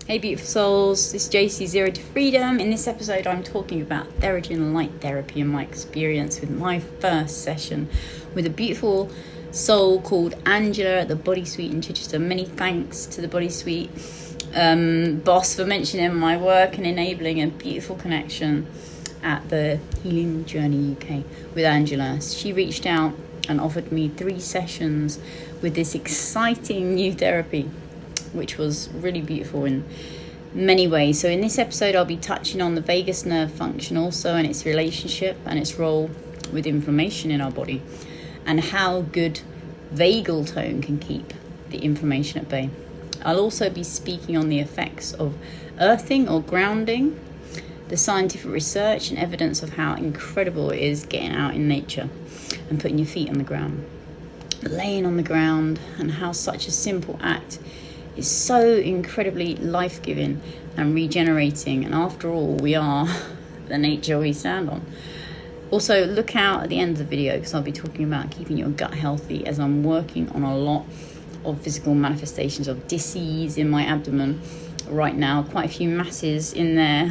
Hey beautiful souls, this is JC Zero to Freedom. In this episode I'm talking about Theragem light therapy and my experience with my first session with a beautiful soul called Angela at the bodysuite in Chichester. Many thanks to the bodysuite boss for mentioning my work and enabling a beautiful connection at the Healing Journey UK with Angela. She reached out and offered me 3 sessions with this exciting new therapy, which was really beautiful in many ways. So in this episode I'll be touching on the vagus nerve function also, and its relationship and its role with inflammation in our body, and how good vagal tone can keep the inflammation at bay. I'll also be speaking on the effects of earthing or grounding, the scientific research and evidence of how incredible it is getting out in nature and putting your feet on the ground, laying on the ground, and how such a simple act is so incredibly life-giving and regenerating. And after all, we are the nature we stand on. Also, look out at the end of the video because I'll be talking about keeping your gut healthy, as I'm working on a lot of physical manifestations of disease in my abdomen right now. Quite a few masses in there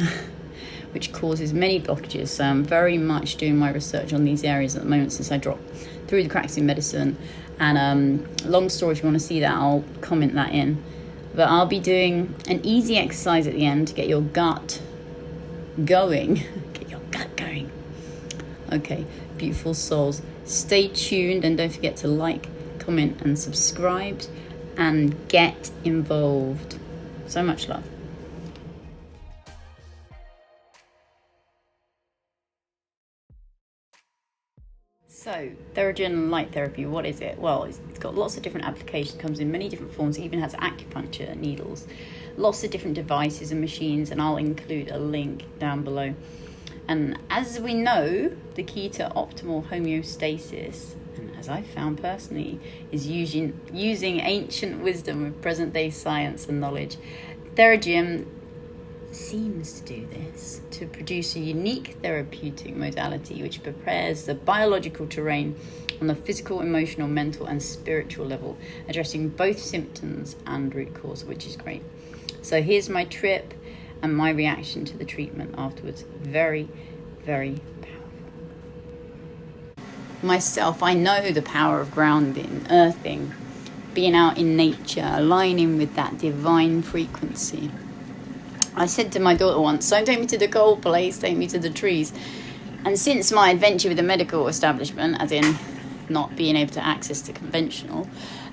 which causes many blockages. So I'm very much doing my research on these areas at the moment since I dropped through the cracks in medicine. And long story, if you want to see that, I'll comment that in. But I'll be doing an easy exercise at the end to get your gut going. Get your gut going. Okay, beautiful souls. Stay tuned and don't forget to like, comment and subscribe and get involved. So much love. So, Theragem light therapy, what is it? Well, it's got lots of different applications, comes in many different forms, it even has acupuncture needles, lots of different devices and machines, and I'll include a link down below. And as we know, the key to optimal homeostasis, and as I found personally, is using ancient wisdom with present-day science and knowledge. Theragem seems to do this to produce a unique therapeutic modality which prepares the biological terrain on the physical, emotional, mental and spiritual level, addressing both symptoms and root cause, which is great. So here's my trip and my reaction to the treatment afterwards. Very, very powerful. Myself, I know the power of grounding, earthing, being out in nature, aligning with that divine frequency. I said to my daughter once, don't take me to the cold place, take me to the trees. And since my adventure with the medical establishment, as in not being able to access the conventional,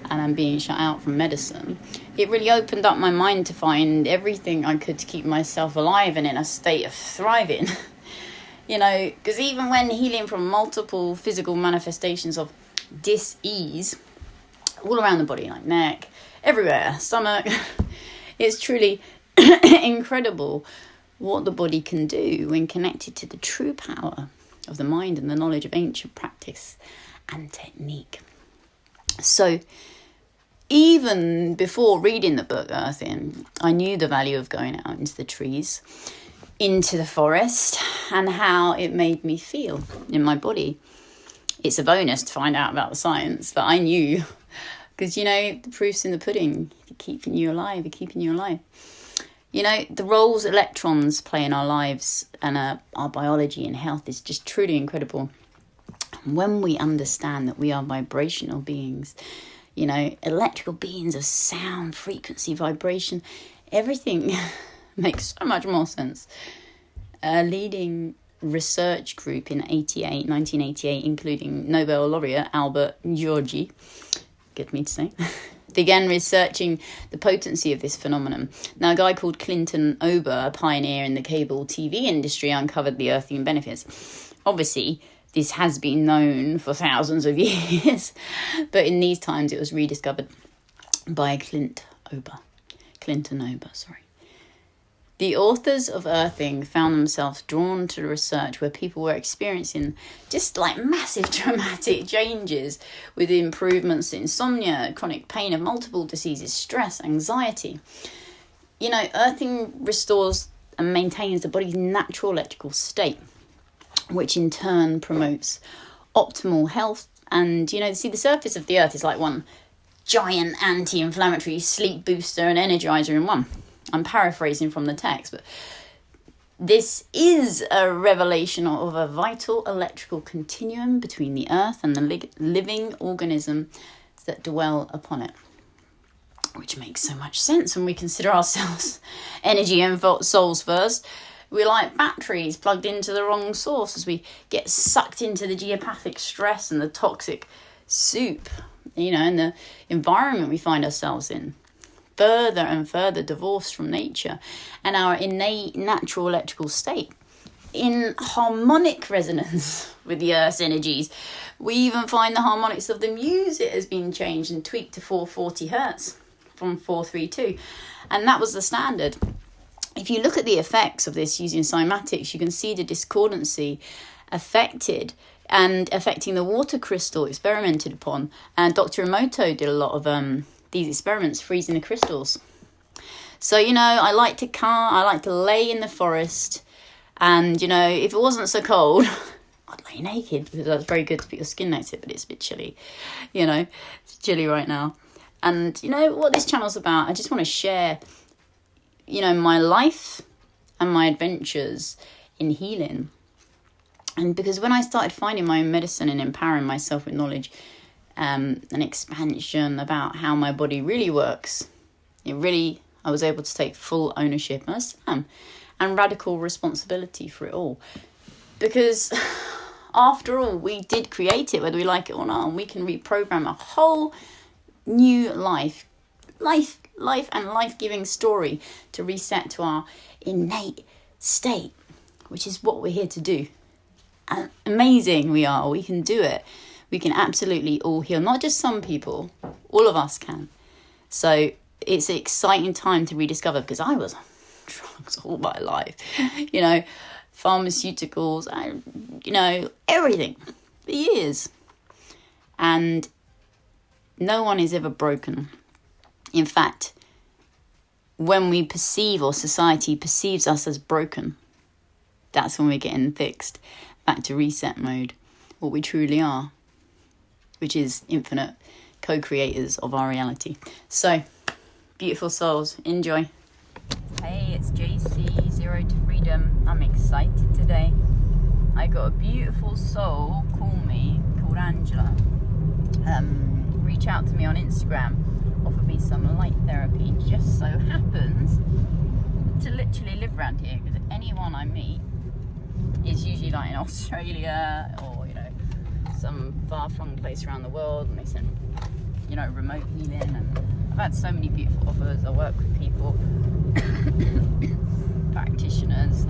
and I'm being shut out from medicine, it really opened up my mind to find everything I could to keep myself alive and in a state of thriving. You know, because even when healing from multiple physical manifestations of dis-ease, all around the body, like neck, everywhere, stomach, it's truly incredible what the body can do when connected to the true power of the mind and the knowledge of ancient practice and technique. So even before reading the book Earthing, I knew the value of going out into the trees, into the forest, and how it made me feel in my body. It's a bonus to find out about the science, but I knew, because you know, the proof's in the pudding. Keeping you alive, keeping you alive. You know, the roles electrons play in our lives and our biology and health is just truly incredible. When we understand that we are vibrational beings, you know, electrical beings of sound, frequency, vibration, everything makes so much more sense. A leading research group in 1988, including Nobel laureate Albert Georgi, get me to say, began researching the potency of this phenomenon. Now, a guy called Clinton Ober, a pioneer in the cable TV industry, uncovered the earthing benefits. Obviously, this has been known for thousands of years, but in these times it was rediscovered by Clinton Ober. The authors of Earthing found themselves drawn to the research where people were experiencing just like massive dramatic changes with improvements in insomnia, chronic pain of multiple diseases, stress, anxiety. You know, Earthing restores and maintains the body's natural electrical state, which in turn promotes optimal health. And, you know, see, the surface of the earth is like one giant anti-inflammatory sleep booster and energizer in one. I'm paraphrasing from the text, but this is a revelation of a vital electrical continuum between the earth and the living organisms that dwell upon it. Which makes so much sense when we consider ourselves energy and souls first. We're like batteries plugged into the wrong source as we get sucked into the geopathic stress and the toxic soup, and the environment we find ourselves in. Further and further divorced from nature and our innate natural electrical state. In harmonic resonance with the Earth's energies. We even find the harmonics of the music has been changed and tweaked to 440 hertz from 432. And that was the standard. If you look at the effects of this using cymatics, you can see the discordancy affecting the water crystal experimented upon. And Dr. Emoto did a lot of these experiments, freezing the crystals. So, I like to lay in the forest, and, if it wasn't so cold, I'd lay naked, because that's very good to put your skin next to it, but it's a bit chilly, it's chilly right now. And, what this channel's about, I just want to share, my life and my adventures in healing. And because when I started finding my own medicine and empowering myself with knowledge, an expansion about how my body really works, I was able to take full ownership and radical responsibility for it all. Because after all, we did create it, whether we like it or not, and we can reprogram a whole new life and life-giving story to reset to our innate state, which is what we're here to do. And amazing we are. We can do it. We can absolutely all heal. Not just some people. All of us can. So it's an exciting time to rediscover, because I was on drugs all my life. Pharmaceuticals, everything for years. And no one is ever broken. In fact, when we perceive, or society perceives us as broken, that's when we're getting fixed. Back to reset mode. What we truly are, which is infinite co-creators of our reality. So, beautiful souls, enjoy. Hey, it's JC, Zero to Freedom. I'm excited today. I got a beautiful soul called Angela. Reach out to me on Instagram, offer me some light therapy. Just so happens to literally live around here, because anyone I meet is usually like in Australia or some far-flung place around the world, and they send remote healing. And I've had so many beautiful offers. I work with people, practitioners,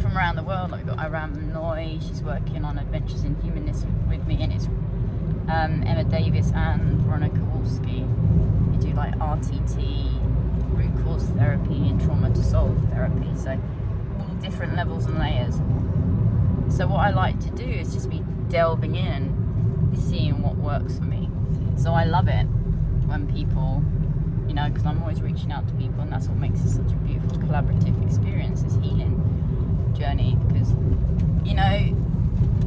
from around the world. Like we've got Iram Noy, she's working on Adventures in Humanness with me, and it's Emma Davis and Veronica Wolski. You do like RTT, root cause therapy, and trauma to solve therapy. So all different levels and layers. So what I like to do is just be delving in, seeing what works for me. So I love it when people, because I'm always reaching out to people, and that's what makes it such a beautiful collaborative experience, this healing journey. Because,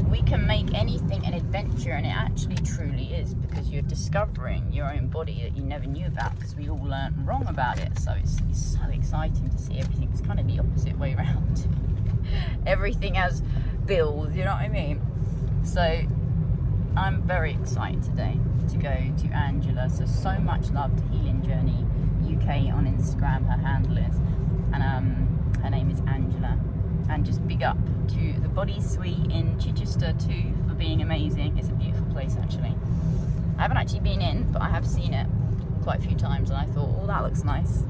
we can make anything an adventure, and it actually truly is, because you're discovering your own body that you never knew about, because we all learned wrong about it. So it's so exciting to see everything. It's kind of the opposite way around. Everything has bills, you know what I mean? So I'm very excited today to go to Angela. So much love to Healing Journey UK on Instagram, her handle is, and her name is Angela. And just big up to the bodysuite in Chichester too for being amazing. It's a beautiful place actually. I haven't actually been in, but I have seen it quite a few times, and I thought, oh, that looks nice.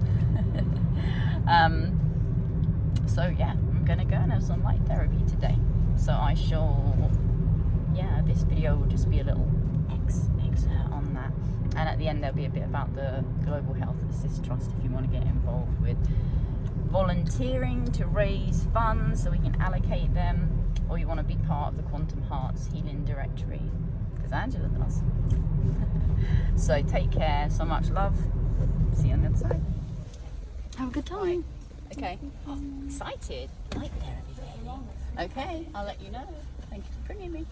So yeah, I'm gonna go and have some light therapy today. So I shall, this video will just be a little excerpt on that. And at the end there'll be a bit about the Global Health Assist Trust if you want to get involved with volunteering to raise funds so we can allocate them, or you want to be part of the Quantum Hearts Healing Directory, because Angela does. So take care, so much love. See you on the other side. Have a good time. Right. Okay. Oh, excited. Light therapy, baby. Okay, I'll let you know. Thank you for bringing me.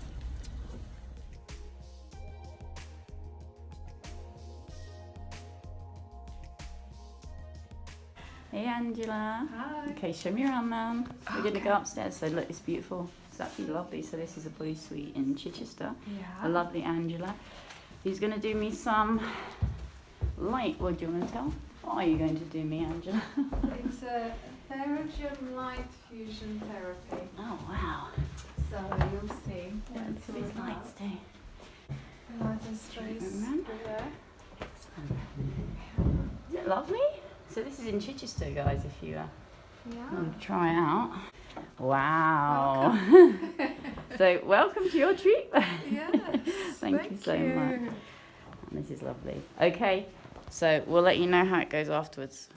Hey Angela. Hi. Okay, show me around, ma'am. We're going to go upstairs. So look, it's beautiful. It's absolutely lovely. So this is a bodysuite in Chichester. Yeah. A lovely Angela. Who's going to do me some light. What do you want to tell? What are you going to do me, Angela? It's a Theragem light fusion therapy. Oh, wow. So you'll see. Yeah, look at these lights too. The lighter space over there. Is it lovely? So this is in Chichester, guys, if you Yeah. want to try out. Wow. Welcome. So welcome to your treatment. Yes. Thank you so much. This is lovely. Okay, so we'll let you know how it goes afterwards.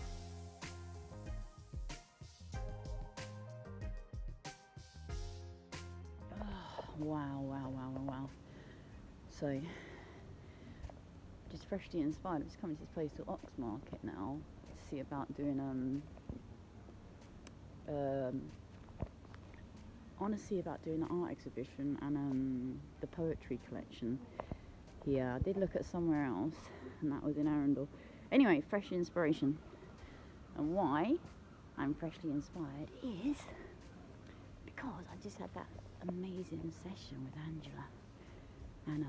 Oh, wow. So, just freshly inspired. I'm just coming to this place called Oxmarket now to see about doing I want to see about doing an art exhibition and the poetry collection here. I did look at somewhere else, and that was in Arundel. Anyway, fresh inspiration. And why I'm freshly inspired is because I just had that amazing session with Angela. And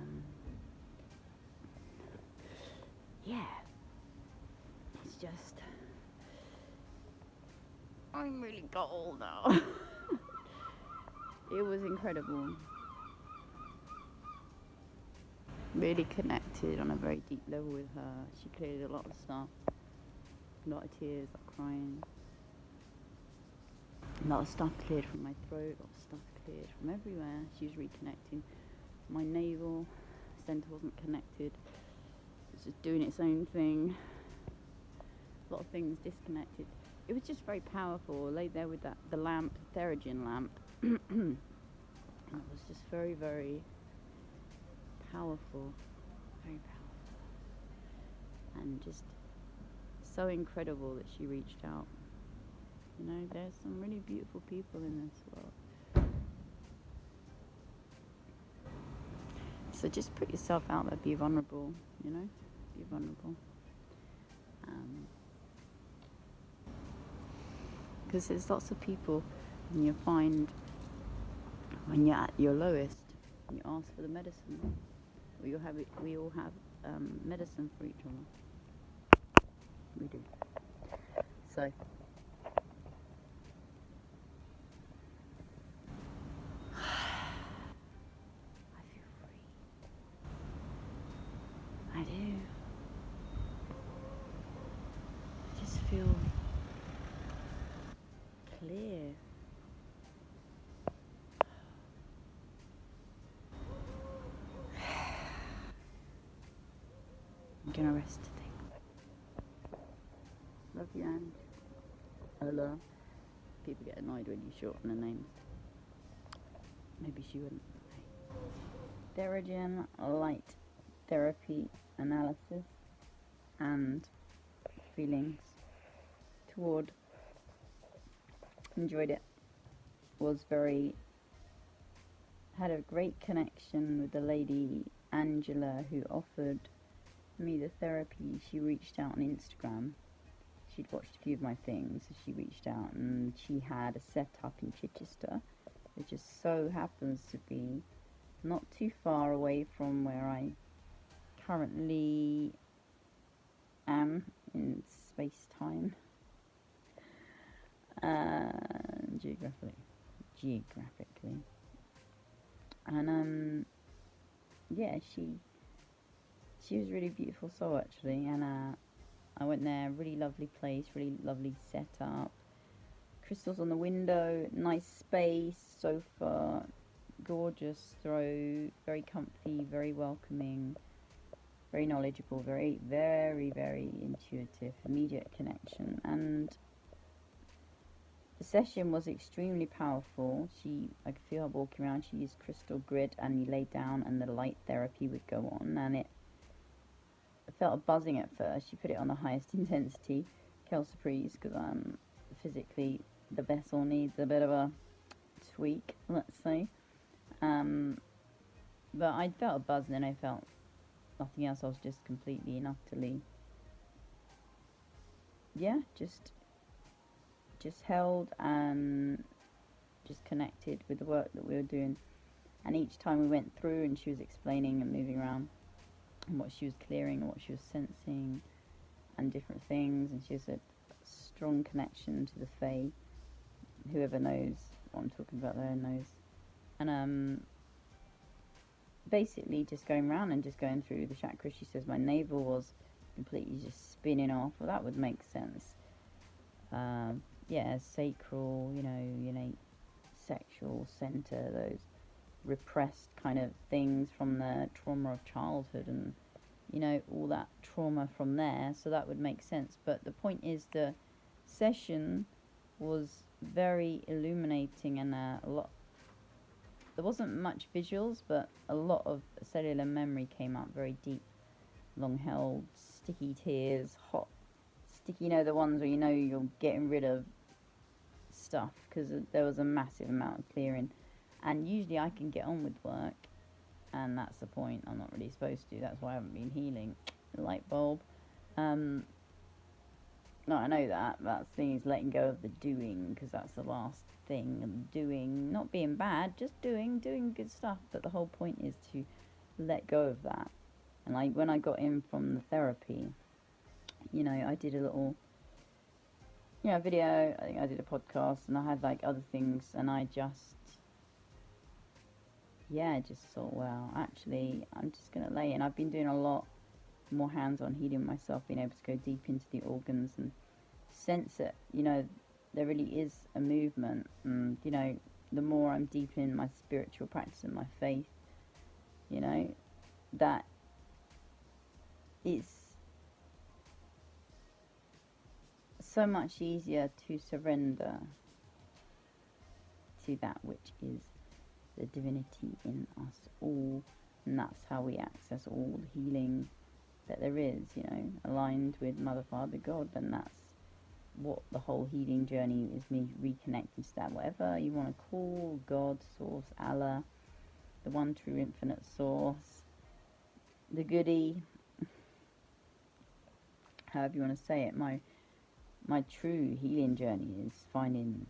yeah, it's just, I'm really cold now. It was incredible. Really connected on a very deep level with her. She cleared a lot of stuff. A lot of tears, like crying. A lot of stuff cleared from my throat, a lot of stuff cleared from everywhere. She was reconnecting. My navel center wasn't connected. It was just doing its own thing. A lot of things disconnected. It was just very powerful. I laid there with the lamp, Theragem lamp. And it was just very, very powerful. Very powerful. And just so incredible that she reached out. You know, there's some really beautiful people in this world. So just put yourself out there, be vulnerable, you know, be vulnerable. Because there's lots of people, and you find when you're at your lowest, and you ask for the medicine, we all have medicine for each other. We do. So I feel free. I do. I just feel clear. I'm gonna rest today. Love you, Ange. Hello. People get annoyed when you shorten the names. Maybe she wouldn't. Theragem light therapy analysis and feelings toward. Enjoyed it. Had a great connection with the lady Angela who offered me the therapy. She reached out on Instagram. She'd watched a few of my things, so she reached out and she had a setup in Chichester, which just so happens to be not too far away from where I currently am in space-time, geographically. And yeah, she was a really beautiful soul actually, and I went there, really lovely place, really lovely setup, crystals on the window, nice space, sofa, gorgeous throw, very comfy, very welcoming, very knowledgeable, very, very, very intuitive, immediate connection. And the session was extremely powerful. I could feel her walking around. She used crystal grid, and you lay down and the light therapy would go on, and I felt a buzzing at first. She put it on the highest intensity, Kel Surprise, because I'm physically, the vessel needs a bit of a tweak, let's say. But I felt a buzz, and then I felt nothing else. I was just completely and utterly, just just held and just connected with the work that we were doing. And each time we went through and she was explaining and moving around and what she was clearing and what she was sensing and different things, and she has a strong connection to the Fae. Whoever knows what I'm talking about there knows. And basically just going around and just going through the chakras. She says my navel was completely just spinning off. Well, that would make sense. Sacral, you know, innate sexual center, those repressed kind of things from the trauma of childhood, and you know, all that trauma from there. So that would make sense. But the point is, the session was very illuminating, and a lot, there wasn't much visuals, but a lot of cellular memory came up very deep, long held, sticky tears, hot, sticky, you know, the ones where you know you're getting rid of stuff, because there was a massive amount of clearing. And usually I can get on with work, and that's the point. I'm not really supposed to. That's why I haven't been healing. Light bulb. No, I know that. That thing is letting go of the doing, because that's the last thing. And doing, not being bad, just doing good stuff. But the whole point is to let go of that. And when I got in from the therapy, you know, I did a little, you know, video. I think I did a podcast, and I had like other things, and I just thought, well, actually, I'm just going to lay in. I've been doing a lot more hands-on healing myself, being able to go deep into the organs and sense it. You know, there really is a movement. And, you know, the more I'm deepening my spiritual practice and my faith, you know, that it's so much easier to surrender to that which is the divinity in us all, and that's how we access all the healing that there is, you know, aligned with Mother, Father, God. And that's what the whole healing journey is, me reconnecting to that, whatever you want to call God, Source, Allah, the one true infinite source, the goody, however you want to say it. My true healing journey is finding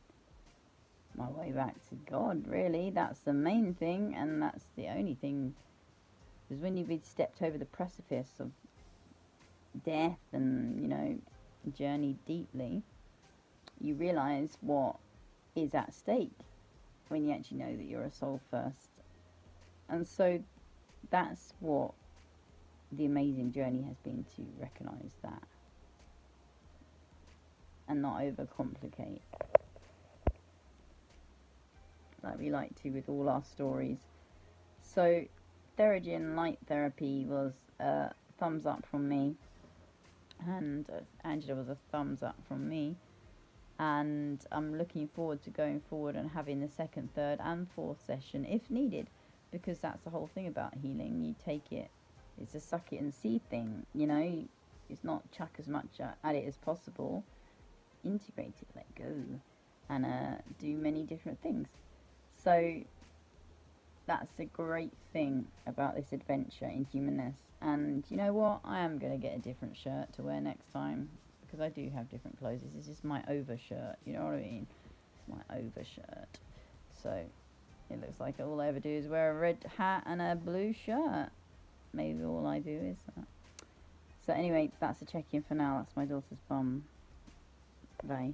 my way back to God, really. That's the main thing, and that's the only thing. Because when you've stepped over the precipice of death and, you know, journeyed deeply, you realise what is at stake when you actually know that you're a soul first. And so that's what the amazing journey has been, to recognise that and not overcomplicate like we like to with all our stories. So Theragem light therapy was a thumbs up from me, and Angela was a thumbs up from me, and I'm looking forward to going forward and having the second, third and fourth session if needed, because that's the whole thing about healing. You take it, it's a suck it and see thing, you know. It's not chuck as much at it as possible, integrate it, let go, and do many different things. So that's the great thing about this adventure in humanness. And you know what? I am going to get a different shirt to wear next time, because I do have different clothes. This is just my overshirt, you know what I mean? It's my overshirt. So it looks like all I ever do is wear a red hat and a blue shirt. Maybe all I do is that. So anyway, that's a check-in for now. That's my daughter's bum. Bye.